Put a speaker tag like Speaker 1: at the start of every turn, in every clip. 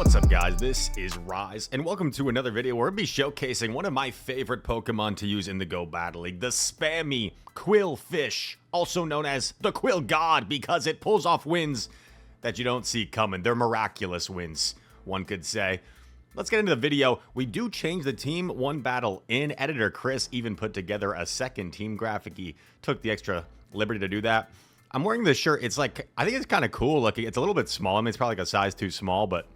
Speaker 1: What's up, guys? This is Rise, and welcome to another video where we'll be showcasing one of my favorite Pokemon to use in the Go Battle League, the spammy Qwilfish, also known as the Quill God, because it pulls off wins that you don't see coming. They're miraculous wins, one could say. Let's get into the video. We do change the team one battle in. Editor Chris even put together a second team graphic. He took the extra liberty to do that. I'm wearing this shirt. It's like, I think it's kind of cool looking. It's a little bit small. I mean, it's probably like a size too small, but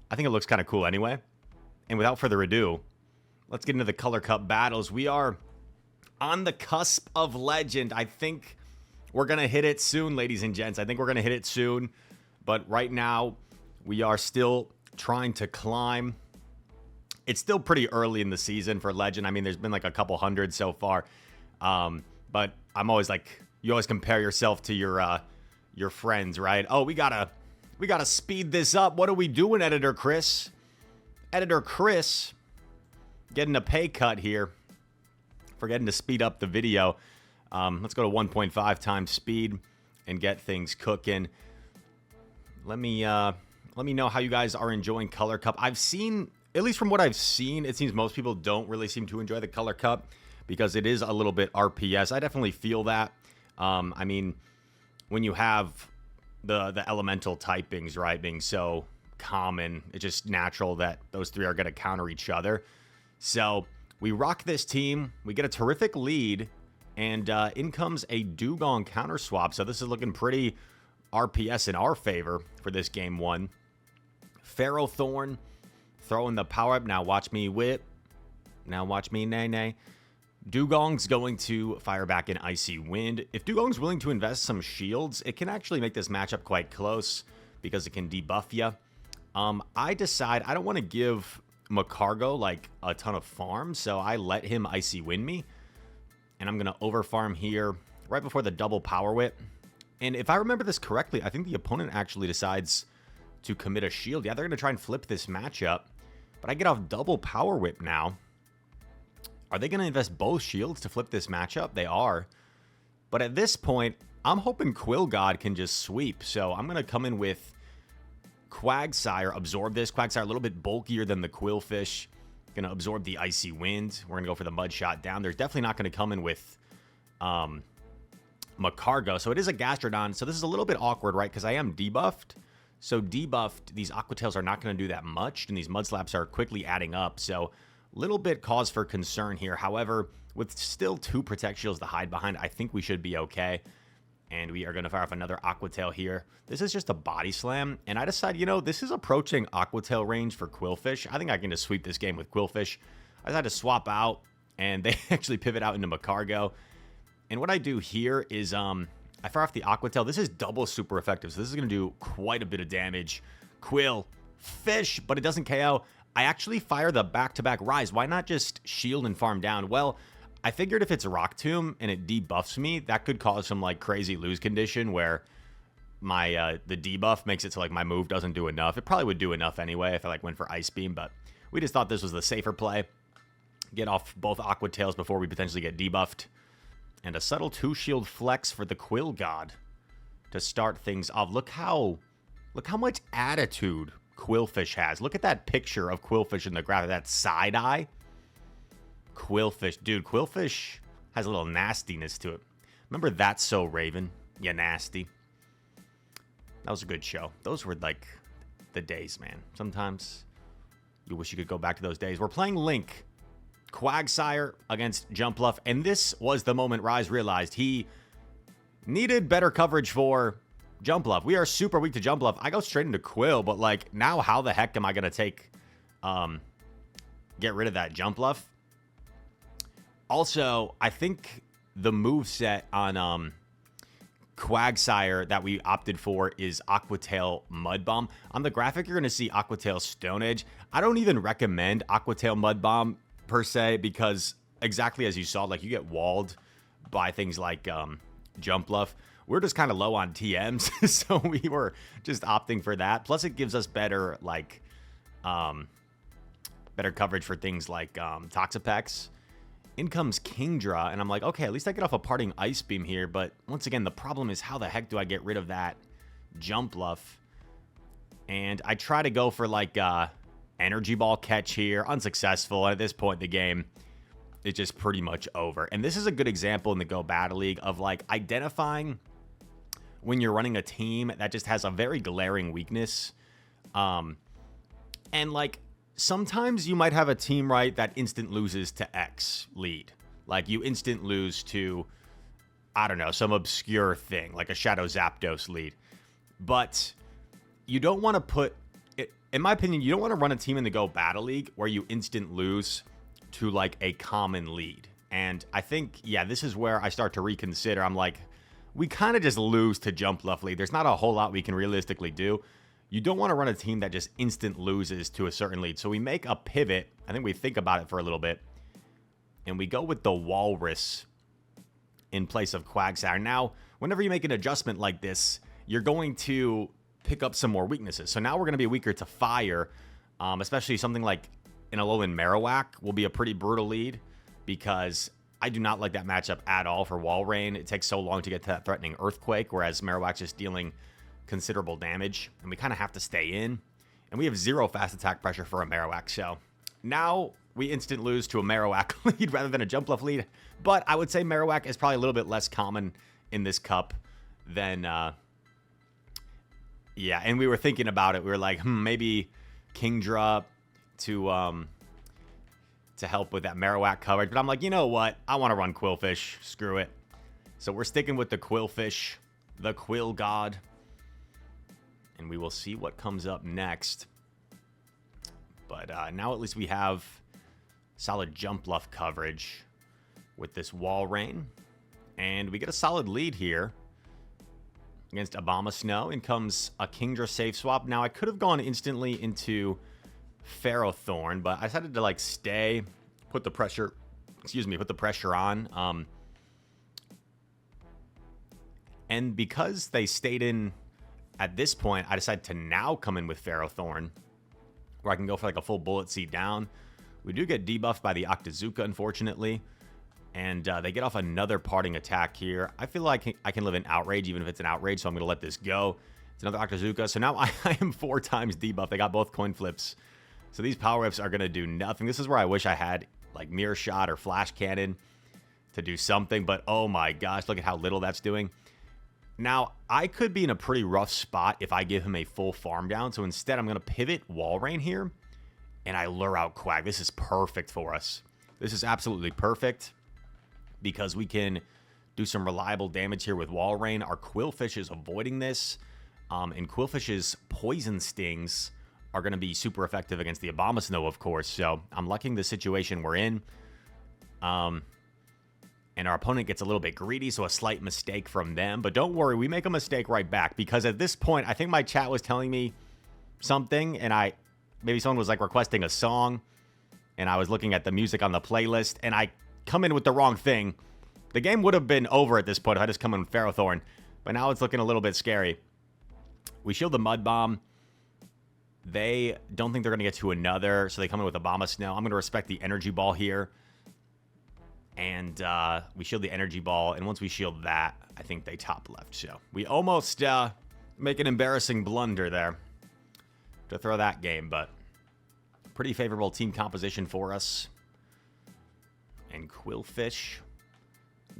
Speaker 1: I think it looks kind of cool anyway. And without further ado, let's get into the Color Cup battles. We are on the cusp of Legend. I think we're going to hit it soon, ladies and gents. I think we're going to hit it soon. But right now, we are still trying to climb. It's still pretty early in the season for Legend. I mean, there's been like a couple hundred so far. But I'm always like, you always compare yourself to your friends, right? Oh, we gotta speed this up. What are we doing, Editor Chris? Editor Chris getting a pay cut here. Forgetting to speed up the video. Let's go to 1.5 times speed and get things cooking. Let me know how you guys are enjoying Color Cup. I've seen, at least from what I've seen, it seems most people don't really seem to enjoy the Color Cup because it is a little bit RPS. I definitely feel that. I mean, when you have the elemental typings, right, being so common, it's just natural that those three are going to counter each other. So we rock this team. We get a terrific lead, and in comes a Dugong counter swap. So this is looking pretty RPS in our favor for this game one. Ferrothorn throwing the power up. Now watch me whip. Now watch me nay-nay. Dugong's going to fire back an Icy Wind. If Dugong's willing to invest some shields, it can actually make this matchup quite close because it can debuff you. I decide I don't want to give Macargo like a ton of farm, so I let him Icy Wind me. And I'm going to overfarm here right before the double Power Whip. And if I remember this correctly, I think the opponent actually decides to commit a shield. Yeah, they're going to try and flip this matchup. But I get off double Power Whip now. Are they going to invest both shields to flip this matchup? They are. But at this point, I'm hoping Quill God can just sweep. So I'm going to come in with Quagsire, absorb this. Quagsire a little bit bulkier than the Qwilfish. Going to absorb the Icy Wind. We're going to go for the Mud Shot down. There's definitely not going to come in with Macargo. So it is a Gastrodon. So this is a little bit awkward, right? Because I am debuffed. So debuffed, these Aqua Tails are not going to do that much. And these Mud Slaps are quickly adding up. So little bit cause for concern here. However, with still 2 Protect Shields to hide behind, I think we should be okay. And we are going to fire off another Aqua Tail here. This is just a Body Slam. And I decide, you know, this is approaching Aqua Tail range for Qwilfish. I think I can just sweep this game with Qwilfish. I decided to swap out, and they actually pivot out into Macargo. And what I do here is I fire off the Aqua Tail. This is double super effective, so this is going to do quite a bit of damage. Qwilfish, but it doesn't KO. I actually fire the back-to-back Rise. Why not just shield and farm down? Well, I figured if it's a Rock Tomb and it debuffs me, that could cause some like crazy lose condition where my the debuff makes it so like my move doesn't do enough. It probably would do enough anyway if I like went for Ice Beam, but we just thought this was the safer play. Get off both Aqua Tails before we potentially get debuffed. And a subtle 2-shield flex for the Quill God to start things off. Look how much attitude Qwilfish has. Look at that picture of Qwilfish in the graphic. That side eye. Qwilfish. Dude, Qwilfish has a little nastiness to it. Remember That's So Raven? You nasty. That was a good show. Those were like the days, man. Sometimes you wish you could go back to those days. We're playing Link. Quagsire against Jumpluff. And this was the moment Rise realized he needed better coverage for Jumpluff. We are super weak to Jumpluff. I go straight into Quill, but like now how the heck am I going to get rid of that Jumpluff? Also, I think the move set on Quagsire that we opted for is Aqua Tail Mud Bomb. On the graphic, you're going to see Aqua Tail Stone Edge. I don't even recommend Aqua Tail Mud Bomb per se because exactly as you saw, like you get walled by things like Jumpluff. We're just kind of low on TMs, so we were just opting for that. Plus, it gives us better like better coverage for things like Toxapex. In comes Kingdra, and I'm like, okay, at least I get off a parting Ice Beam here. But once again, the problem is how the heck do I get rid of that Jumpluff? And I try to go for like energy ball catch here. Unsuccessful. And at this point in the game, it's just pretty much over. And this is a good example in the Go Battle League of like identifying when you're running a team that just has a very glaring weakness. And like sometimes you might have a team, right, that instant loses to X lead. Like you instant lose to, I don't know, some obscure thing like a Shadow Zapdos lead. But you don't want to put it, in my opinion, you don't want to run a team in the Go Battle League where you instant lose to like a common lead. And I think, yeah, this is where I start to reconsider. I'm like, we kind of just lose to Jump Left lead. There's not a whole lot we can realistically do. You don't want to run a team that just instant loses to a certain lead. So we make a pivot. I think we think about it for a little bit. And we go with the Walrus in place of Quagsire. Now, whenever you make an adjustment like this, you're going to pick up some more weaknesses. So now we're going to be weaker to Fire, especially something like an Alolan Marowak will be a pretty brutal lead because I do not like that matchup at all for Walrein. It takes so long to get to that threatening Earthquake, whereas Marowak's just dealing considerable damage, and we kind of have to stay in. And we have 0 fast attack pressure for a Marowak, so now we instant lose to a Marowak lead rather than a Jump Left lead. But I would say Marowak is probably a little bit less common in this cup than, yeah, and we were thinking about it. We were like, maybe Kingdra to help with that Marowak coverage. But I'm like, you know what? I want to run Qwilfish. Screw it. So we're sticking with the Qwilfish, the Quill God. And we will see what comes up next. But now at least we have solid Jump Left coverage with this Walrein. And we get a solid lead here against Abomasnow. In comes a Kingdra safe swap. Now I could have gone instantly into Ferrothorn, but I decided to like stay, put the pressure on. And because they stayed in at this point, I decided to now come in with Ferrothorn, where I can go for like a full bullet seed down. We do get debuffed by the Octazooka, unfortunately. And they get off another parting attack here. I feel like I can live in Outrage, even if it's an Outrage, so I'm going to let this go. It's another Octazooka. So now I am 4 times debuffed. They got both coin flips. So these power-ups are going to do nothing. This is where I wish I had like Mirror Shot or Flash Cannon to do something. But oh my gosh, look at how little that's doing. Now, I could be in a pretty rough spot if I give him a full farm down. So instead, I'm going to pivot Walrein here. And I lure out Quag. This is perfect for us. This is absolutely perfect. Because we can do some reliable damage here with Walrein. Our Qwilfish is avoiding this. And Qwilfish's poison stings are going to be super effective against the Abomasnow, of course. So I'm liking the situation we're in. And our opponent gets a little bit greedy, so a slight mistake from them. But don't worry, we make a mistake right back. Because at this point, I think my chat was telling me something. And maybe someone was like requesting a song. And I was looking at the music on the playlist. And I come in with the wrong thing. The game would have been over at this point if I just come in with Ferrothorn. But now it's looking a little bit scary. We shield the Mud Bomb. They don't think they're going to get to another, so they come in with Abomasnow. I'm going to respect the Energy Ball here. And we shield the Energy Ball. And once we shield that, I think they top left. So we almost make an embarrassing blunder there to throw that game. But pretty favorable team composition for us. And Qwilfish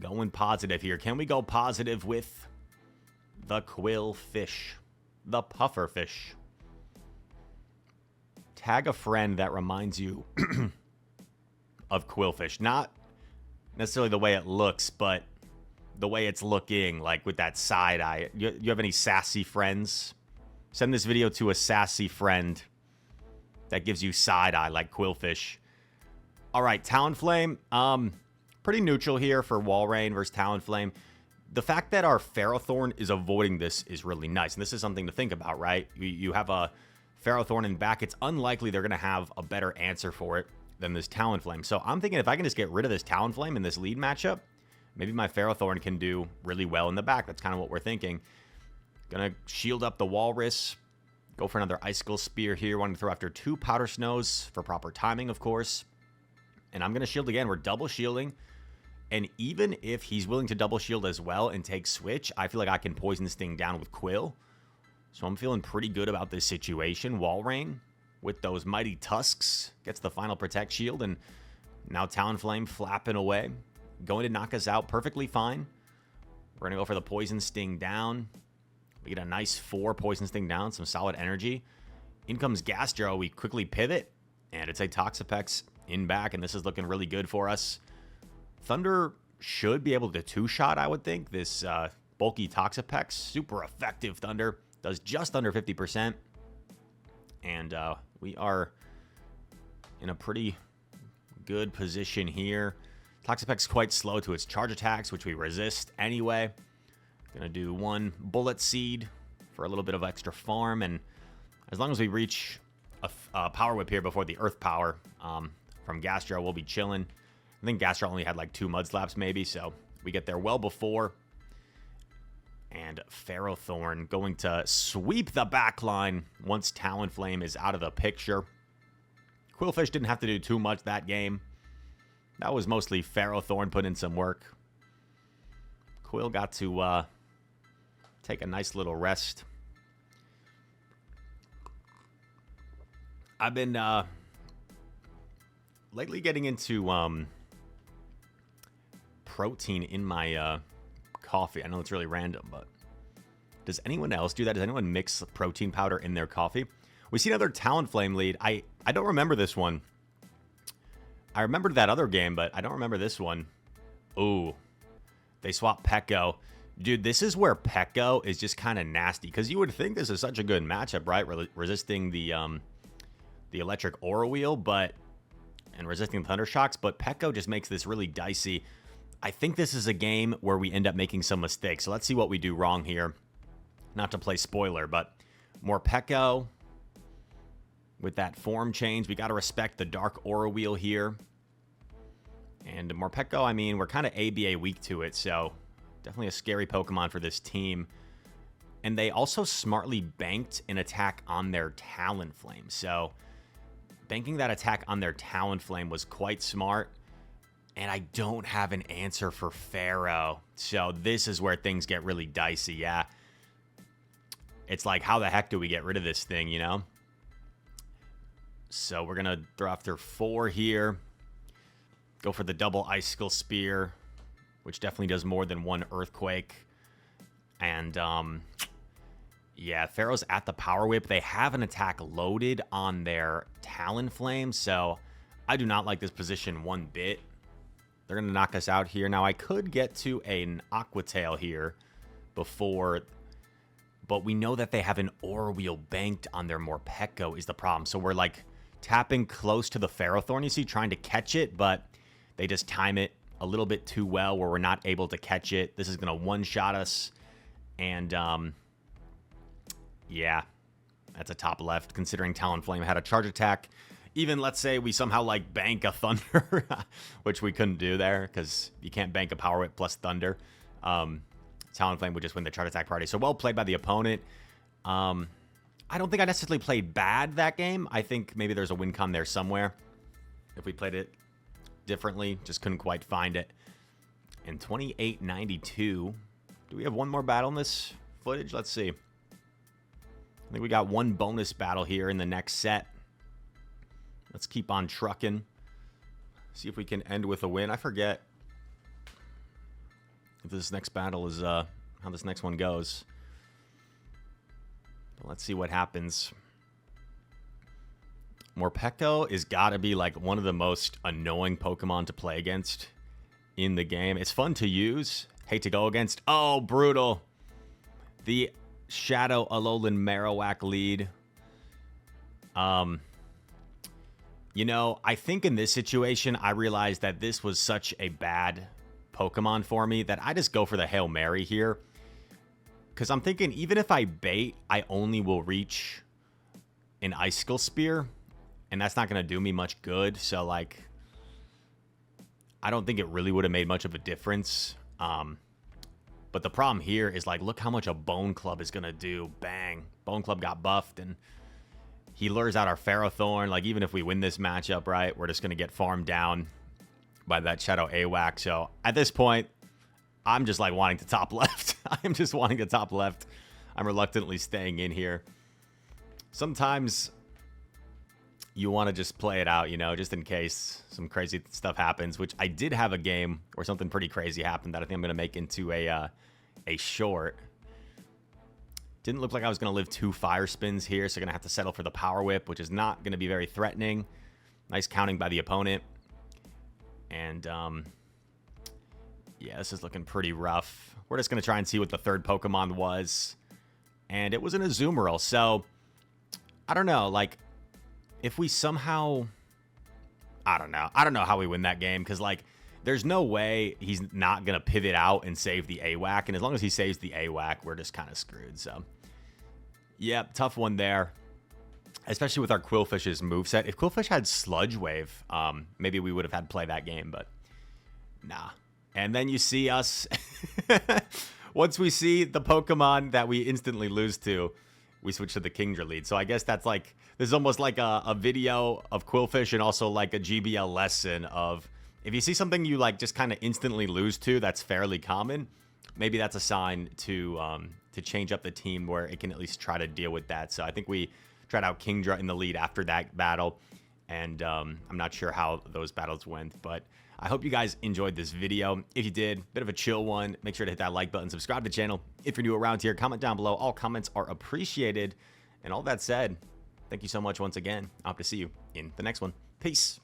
Speaker 1: going positive here. Can we go positive with the Qwilfish? The Pufferfish. Tag a friend that reminds you of Qwilfish. Not necessarily the way it looks, but the way it's looking, like with that side eye. You have any sassy friends? Send this video to a sassy friend that gives you side eye like Qwilfish. All right, Talonflame. Pretty neutral here for Walrein versus Talonflame. The fact that our Ferrothorn is avoiding this is really nice. And this is something to think about, right? You have a Ferrothorn in back. It's unlikely they're going to have a better answer for it than this Talonflame. So I'm thinking if I can just get rid of this Talonflame in this lead matchup, maybe my Ferrothorn can do really well in the back. That's kind of what we're thinking. Gonna shield up the Walrus. Go for another Icicle Spear here. Wanting to throw after 2 Powder Snows for proper timing, of course. And I'm going to shield again. We're double shielding. And even if he's willing to double shield as well and take switch, I feel like I can poison this thing down with Quill. So I'm feeling pretty good about this situation. Walrein with those mighty tusks gets the final protect shield, and now Talonflame flapping away. Going to knock us out perfectly fine. We're going to go for the Poison Sting down. We get a nice 4 Poison Sting down, some solid energy. In comes Gastro. We quickly pivot, and it's a Toxapex in back, and this is looking really good for us. Thunder should be able to 2-shot, I would think. This bulky Toxapex, super effective Thunder. Does just under 50%. And we are in a pretty good position here. Toxapex quite slow to its charge attacks, which we resist anyway. Gonna do 1 Bullet Seed for a little bit of extra farm, and as long as we reach a Power Whip here before the Earth Power from Gastro, we'll be chilling. I think Gastro only had like 2 Mud Slaps maybe, so we get there well before. And Ferrothorn going to sweep the back line once Talonflame is out of the picture. Qwilfish didn't have to do too much that game. That was mostly Ferrothorn putting in some work. Quill got to take a nice little rest. I've been lately getting into protein in my coffee. I know it's really random, but does anyone else do that? Does anyone mix protein powder in their coffee? We see another Talonflame lead. I don't remember this one. I remembered that other game, but I don't remember this one. Ooh. They swap Pekko. Dude, this is where Pekko is just kind of nasty, because you would think this is such a good matchup, right? Resisting the electric aura wheel, and resisting Thunder Shocks, but Pekko just makes this really dicey. I think this is a game where we end up making some mistakes. So let's see what we do wrong here. Not to play spoiler, but more Pekko with that form change. We got to respect the Dark Aura Wheel here. And Morpeko, I mean, we're kind of ABA weak to it, so definitely a scary Pokemon for this team. And they also smartly banked an attack on their Talonflame. So banking that attack on their Talonflame was quite smart. And I don't have an answer for Pharaoh. So this is where things get really dicey, yeah. It's like, how the heck do we get rid of this thing, you know? So we're going to throw after 4 here. Go for the double Icicle Spear, which definitely does more than 1 Earthquake. And, yeah, Pharaoh's at the Power Whip. They have an attack loaded on their Talonflame, so I do not like this position one bit. They're going to knock us out here. Now, I could get to an Aqua Tail here before, but we know that they have an Aura Wheel banked on their Morpeko is the problem. So we're, like, tapping close to the Ferrothorn, you see, trying to catch it, but they just time it a little bit too well where we're not able to catch it. This is going to one-shot us, and, yeah, that's a top left, considering Talonflame had a charge attack. Even, let's say, we somehow, like, bank a Thunder, which we couldn't do there, because you can't bank a Power Whip plus Thunder. Talonflame would just win the charge attack party. So well played by the opponent. I don't think I necessarily played bad that game. I think maybe there's a win con there somewhere. If we played it differently, just couldn't quite find it. And 28-92. Do we have one more battle in this footage? Let's see. I think we got one bonus battle here in the next set. Let's keep on trucking. See if we can end with a win. I forget if this next battle is how this next one goes. But let's see what happens. Morpeko is gotta be like one of the most annoying Pokemon to play against in the game. It's fun to use. Hate to go against. Oh, brutal. The Shadow Alolan Marowak lead. You know, I think in this situation, I realized that this was such a bad Pokemon for me that I just go for the Hail Mary here. Because I'm thinking, even if I bait, I only will reach an Icicle Spear. And that's not going to do me much good. So, like, I don't think it really would have made much of a difference. But the problem here is, like, look how much a Bone Club is going to do. Bang. Bone Club got buffed, and he lures out our Ferrothorn. Like, even if we win this matchup, right, we're just going to get farmed down by that Shadow AWAC. So, at this point, I'm just, like, wanting to top left. I'm just wanting to top left. I'm reluctantly staying in here. Sometimes you want to just play it out, you know, just in case some crazy stuff happens, which I did have a game where something pretty crazy happened that I think I'm going to make into a short. Didn't look like I was going to live 2 fire spins here, so going to have to settle for the power whip, which is not going to be very threatening. Nice counting by the opponent. And, yeah, this is looking pretty rough. We're just going to try and see what the third Pokemon was. And it was an Azumarill, so I don't know, like, if we somehow, I don't know how we win that game, because, like, there's no way he's not going to pivot out and save the AWAC, and as long as he saves the AWAC, we're just kind of screwed, so. Yep, tough one there, especially with our Qwilfish's moveset. If Qwilfish had Sludge Wave, maybe we would have had to play that game, but nah. And then you see us, once we see the Pokemon that we instantly lose to, we switch to the Kingdra lead. So I guess that's like, this is almost like a video of Qwilfish and also like a GBL lesson of, if you see something you like just kind of instantly lose to, that's fairly common, maybe that's a sign to change up the team where it can at least try to deal with that. So I think we tried out Kingdra in the lead after that battle, and I'm not sure how those battles went, but I hope you guys enjoyed this video. If you did, bit of a chill one, make sure to hit that like button, subscribe to the channel. If you're new around here, comment down below. All comments are appreciated. And all that said, thank you so much once again. I hope to see you in the next one. Peace.